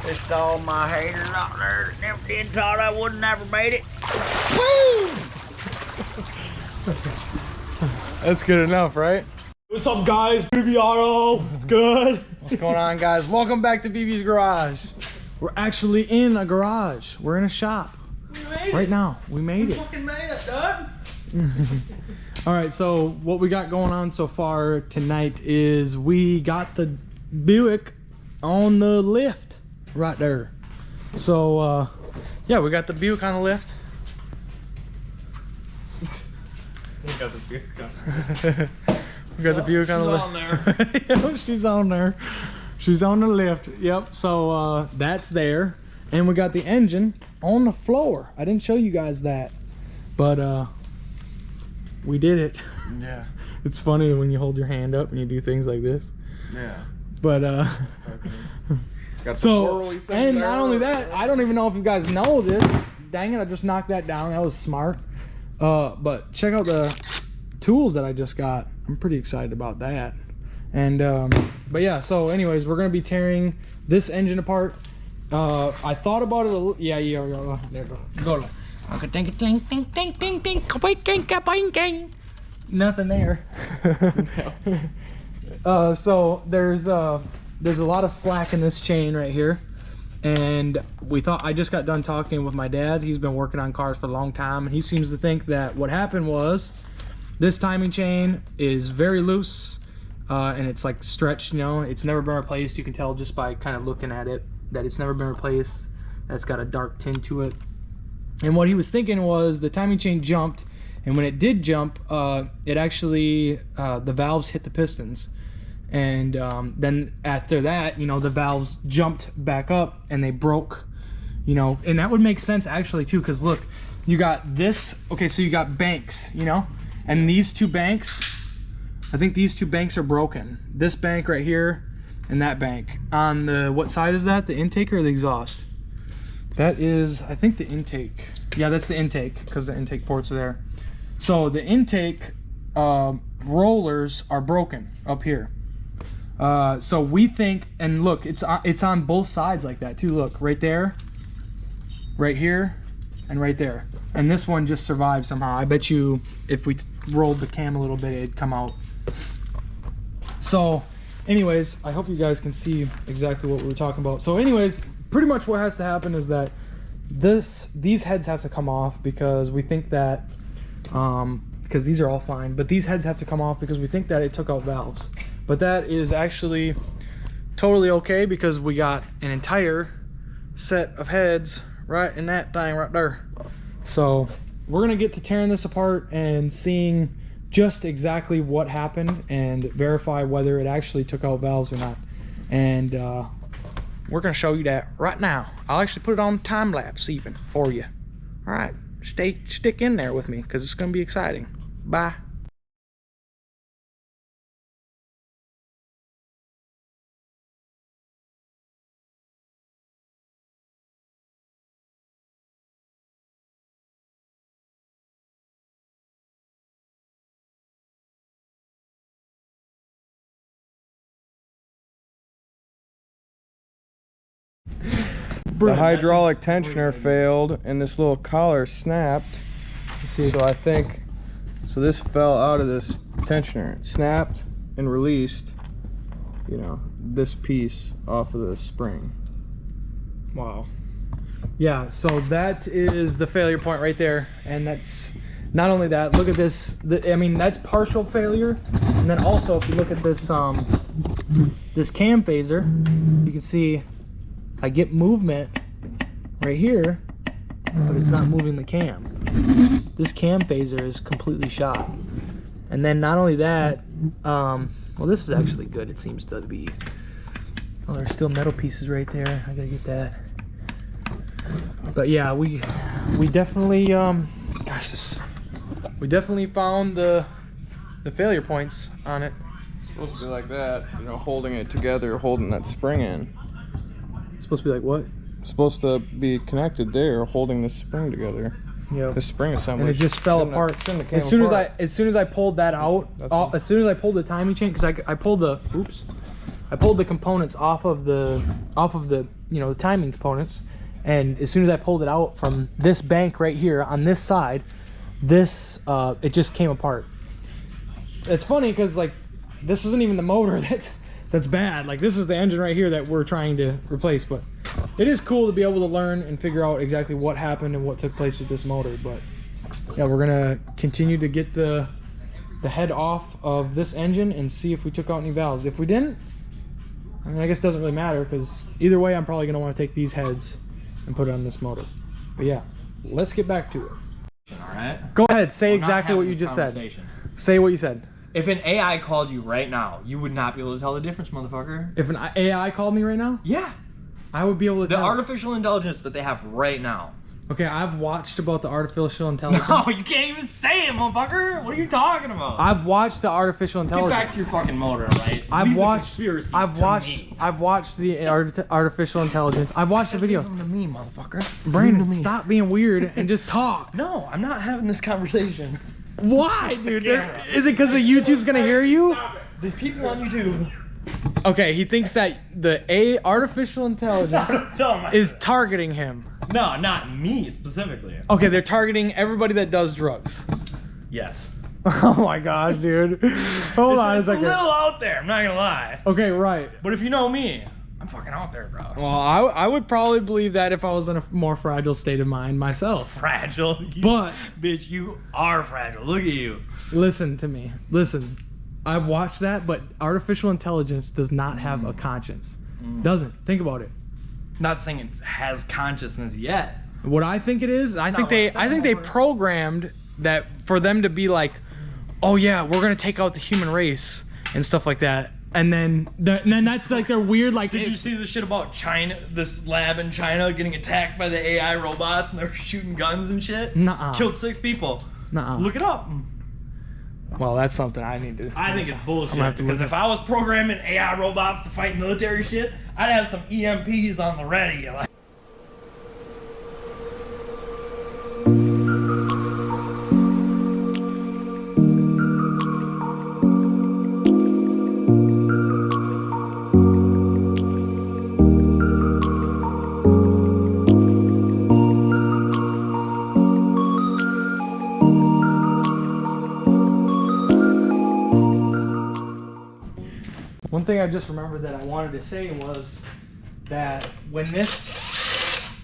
Just all my haters out there that never did thought I would never made it. Woo! That's good enough, right? What's up, guys? BB Auto. It's good. What's going on, guys? Welcome back to BB's Garage. We're actually in a garage. We're in a shop. Right now. We made it. Fucking made it, dog. All right, so what we got going on so far tonight is we got the Buick on the lift right there. So yeah, we got the Buick on the lift. We got the Buick on. We got the Buick on the lift. There. She's on there. She's on the lift. Yep. So that's there, and we got the engine on the floor. I didn't show you guys that, but we did it. Yeah. It's funny when you hold your hand up and you do things like this. Yeah. But Got so, the thing and there. not only that, I don't even know if you guys know this. Dang it, I just knocked that down. That was smart. But check out the tools that I just got. I'm pretty excited about that. And but yeah, so anyways, we're gonna be tearing this engine apart. I thought about it a little. Yeah, there you go. Nothing there. So there's a lot of slack in this chain right here, and we thought, I just got done talking with my dad. He's been working on cars for a long time, and he seems to think that what happened was this timing chain is very loose, and it's like stretched, you know, it's never been replaced. You can tell just by kind of looking at it that it's never been replaced. That's got a dark tint to it. And what he was thinking was the timing chain jumped, and when it did jump, it actually, the valves hit the pistons. And then after that, you know, the valves jumped back up and they broke, you know, and that would make sense actually too, because look, you got this, okay, so you got banks, you know, and these two banks, I think these two banks are broken. This bank right here and that bank. On the, what side is that? The intake or the exhaust? That is, I think, the intake. Yeah, that's the intake, because the intake ports are there. So the intake rollers are broken up here. So we think, and look, it's on both sides like that too. Look, right there, right here, and right there. And this one just survived somehow. I bet you if we rolled the cam a little bit, it'd come out. So anyways, I hope you guys can see exactly what we were talking about. So anyways, pretty much what has to happen is that these heads have to come off, because we think that, because these are all fine, but these heads have to come off because we think that it took out valves. But that is actually totally okay, because we got an entire set of heads right in that thing right there. So we're gonna get to tearing this apart and seeing just exactly what happened and verify whether it actually took out valves or not. And we're gonna show you that right now. I'll actually put it on time lapse even for you. All right, stick in there with me, because it's gonna be exciting. Bye. The hydraulic tensioner failed and this little collar snapped. So I think, so this fell out of this tensioner. It snapped and released, you know, this piece off of the spring. Wow. Yeah, so that is the failure point right there. And that's not only that, look at this. I mean, that's partial failure. And then also, if you look at this this cam phaser, you can see I get movement right here, but it's not moving the cam. This cam phaser is completely shot. And then not only that, well, this is actually good. It seems to be, oh, there's still metal pieces right there. I gotta get that. But yeah, we definitely, we definitely found the failure points on it. It's supposed to be like that, you know, holding it together, holding that spring in. It's supposed to be like what? It's supposed to be connected there, holding this spring together. Yeah. The spring assembly. And it just fell apart. As soon as I pulled that out, as soon as I pulled the timing chain, because I pulled the, oops, I pulled the components off of the you know, the timing components, and as soon as I pulled it out from this bank right here on this side, this it just came apart. It's funny because like this isn't even the motor that's bad. Like this is the engine right here that we're trying to replace, but it is cool to be able to learn and figure out exactly what happened and what took place with this motor. But yeah, we're gonna continue to get the head off of this engine and see if we took out any valves. If we didn't, I mean, I guess it doesn't really matter, because either way I'm probably gonna want to take these heads and put it on this motor. But yeah, let's get back to it. All right. Go ahead, say exactly what you just said. Say what you said. If an AI called you right now, you would not be able to tell the difference, motherfucker. If an AI called me right now? Yeah. I would be able to The tell. artificial intelligence that they have right now. Okay, I've watched about the artificial intelligence. No, you can't even say it, motherfucker. What are you talking about? I've watched the artificial intelligence. Get back to your fucking motor, right? I've Leave the watched conspiracies I've to watched me. I've watched the artificial intelligence. I've watched the videos. Leave them to me, motherfucker. Brandon, stop being weird and just talk. No, I'm not having this conversation. Why, dude? Is it because the YouTube's gonna hear you? The people on YouTube. Okay, he thinks that the artificial intelligence is targeting him. No, not me specifically. Okay, they're targeting everybody that does drugs. Yes. Oh my gosh, dude. Hold on a It's a second. little out there, I'm not gonna lie. Okay, right. But if you know me, I'm fucking out there, bro. Well, I would probably believe that if I was in a more fragile state of mind myself. Fragile. But bitch, you are fragile. Look at you. listen to me. Listen. I've watched that, but artificial intelligence does not have a conscience. Doesn't. Think about it. Not saying it has consciousness yet. What I think it is, I think they programmed that for them to be like, oh yeah, we're gonna take out the human race and stuff like that. And then that's like their weird like. Did you see the shit about China? This lab in China getting attacked by the AI robots and they're shooting guns and shit. Nuh-uh. Killed 6 people. Nuh-uh. Look it up. Well, that's something I need to. I think it's bullshit. I'm gonna have to Because look if I was programming AI robots to fight military shit, I'd have some EMPs on the ready. Like. One thing I just remembered that I wanted to say was that when this,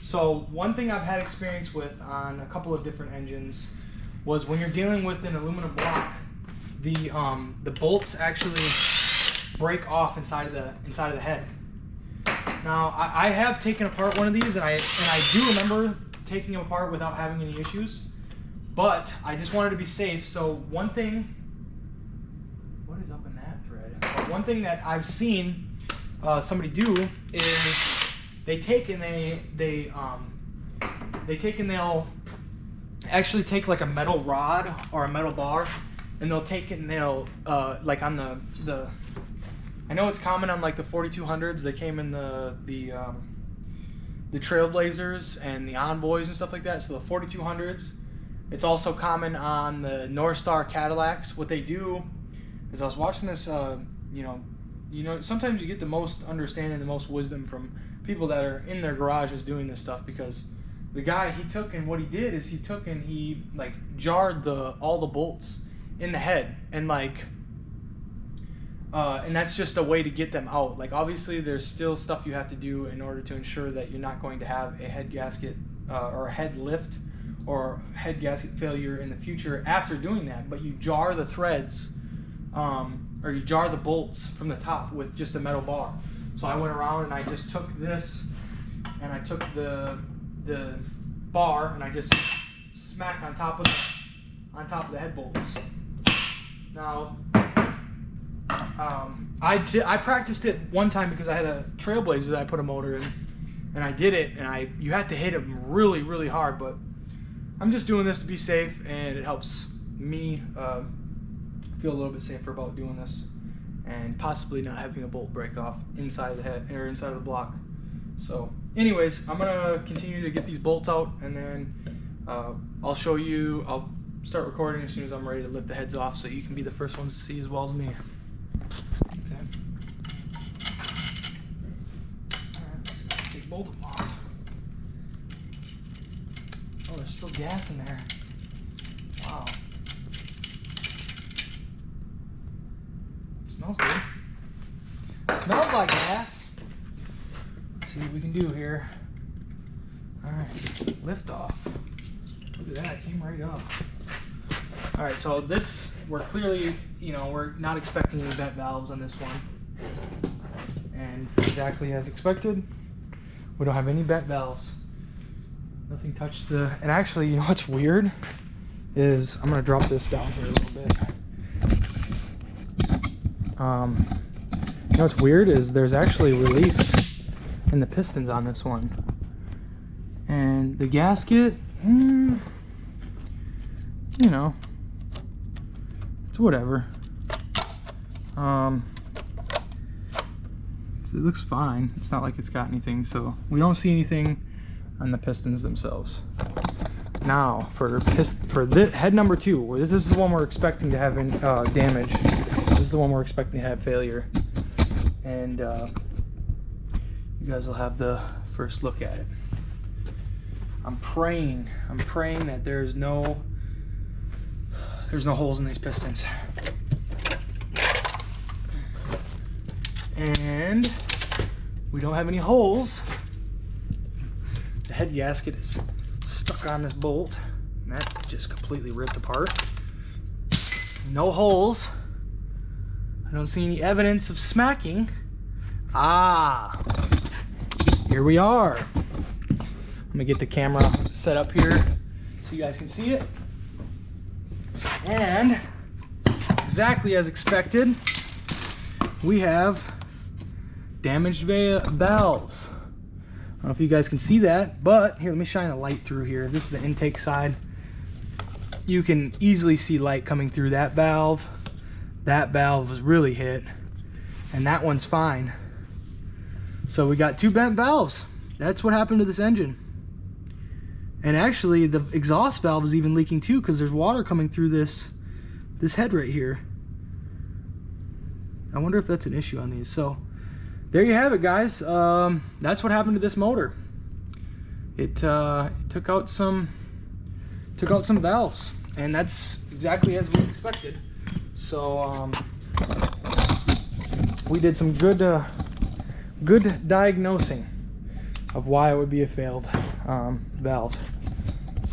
so one thing I've had experience with on a couple of different engines was when you're dealing with an aluminum block, the bolts actually break off inside of the head. Now I have taken apart one of these and I do remember taking them apart without having any issues, but I just wanted to be safe. So one thing. One thing that I've seen somebody do is they take and they'll actually take like a metal rod or a metal bar, and they'll take it and they'll like on the I know it's common on like the 4200s. They came in the Trailblazers and the Envoys and stuff like that. So the 4200s. It's also common on the North Star Cadillacs. What they do is I was watching this. You know, sometimes you get the most understanding, the most wisdom from people that are in their garages doing this stuff, because the guy, he took and what he did is he like jarred all the bolts in the head, and like and that's just a way to get them out. Like obviously there's still stuff you have to do in order to ensure that you're not going to have a head gasket or a head lift or head gasket failure in the future after doing that, but you jar the threads or you jar the bolts from the top with just a metal bar. So I went around and I just took this and I took the bar and I just smack on top of the head bolts. Now I practiced it one time because I had a Trailblazer that I put a motor in, and I did it, and you had to hit them really, really hard, but I'm just doing this to be safe, and it helps me feel a little bit safer about doing this and possibly not having a bolt break off inside the head or inside of the block. So anyways, I'm gonna continue to get these bolts out, and then I'll show you. I'll start recording as soon as I'm ready to lift the heads off, so you can be the first ones to see as well as me. Okay. both of them off. Oh, there's still gas in there. Wow. Smells good. Smells like gas. Let's see what we can do here. Alright, lift off. Look at that, it came right up. Alright, so this, we're clearly, you know, we're not expecting any vent valves on this one. And exactly as expected, we don't have any vent valves. Nothing touched the, and actually, you know what's weird? Is, I'm gonna drop this down here a little bit. You know what's weird is there's actually reliefs in the pistons on this one. And the gasket, you know, it's whatever. It looks fine. It's not like it's got anything, so we don't see anything on the pistons themselves. Now for head number 2, where this is the one we're expecting to have damage. This is the one we're expecting to have failure, and you guys will have the first look at it. I'm praying that there's no holes in these pistons. And we don't have any holes. The head gasket is stuck on this bolt, and that just completely ripped apart. No holes. I don't see any evidence of smacking. Ah, here we are. I'm gonna get the camera set up here so you guys can see it. And exactly as expected, we have damaged valves. I don't know if you guys can see that, but here, let me shine a light through here. This is the intake side. You can easily see light coming through that valve. That valve was really hit, and that one's fine. So we got 2 bent valves. That's what happened to this engine. And actually, the exhaust valve is even leaking too, because there's water coming through this head right here. I wonder if that's an issue on these. So there you have it, guys. That's what happened to this motor. It took out some valves, and that's exactly as we expected. So we did some good diagnosing of why it would be a failed valve.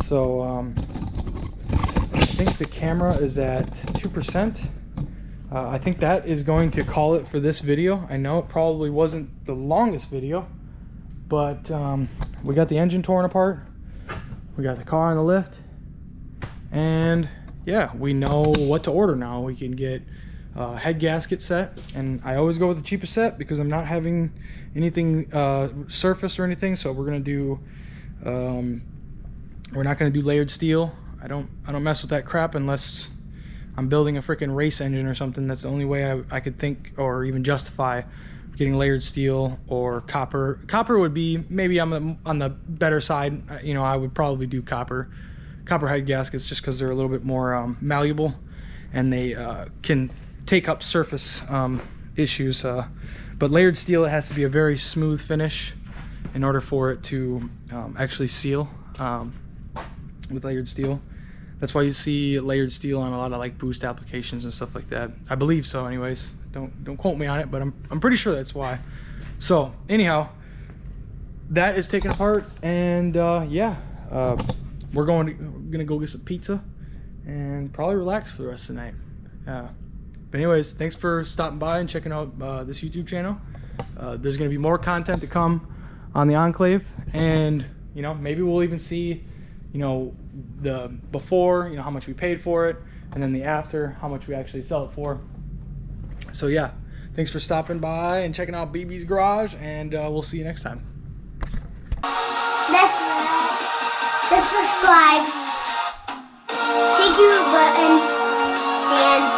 So I think the camera is at 2%. I think that is going to call it for this video. I know it probably wasn't the longest video, but we got the engine torn apart, we got the car on the lift, and yeah, we know what to order now. We can get head gasket set, and I always go with the cheapest set because I'm not having anything surfaced or anything. So we're gonna do we're not gonna do layered steel. I don't mess with that crap unless I'm building a freaking race engine or something. That's the only way I could think or even justify getting layered steel or copper. Copper would be maybe on the better side. You know, I would probably do copper head gaskets just because they're a little bit more malleable, and they can take up surface issues. But layered steel, it has to be a very smooth finish in order for it to actually seal with layered steel. That's why you see layered steel on a lot of like boost applications and stuff like that. I believe so anyways. Don't quote me on it, but I'm pretty sure that's why. So anyhow, that is taken apart, and yeah, we're gonna go get some pizza and probably relax for the rest of the night. But anyways, thanks for stopping by and checking out this YouTube channel. There's gonna be more content to come on the Enclave, and you know, maybe we'll even see, you know, the before, you know, how much we paid for it, and then the after, how much we actually sell it for. So yeah, thanks for stopping by and checking out BB's Garage, and we'll see you next time. The subscribe, thank you button, and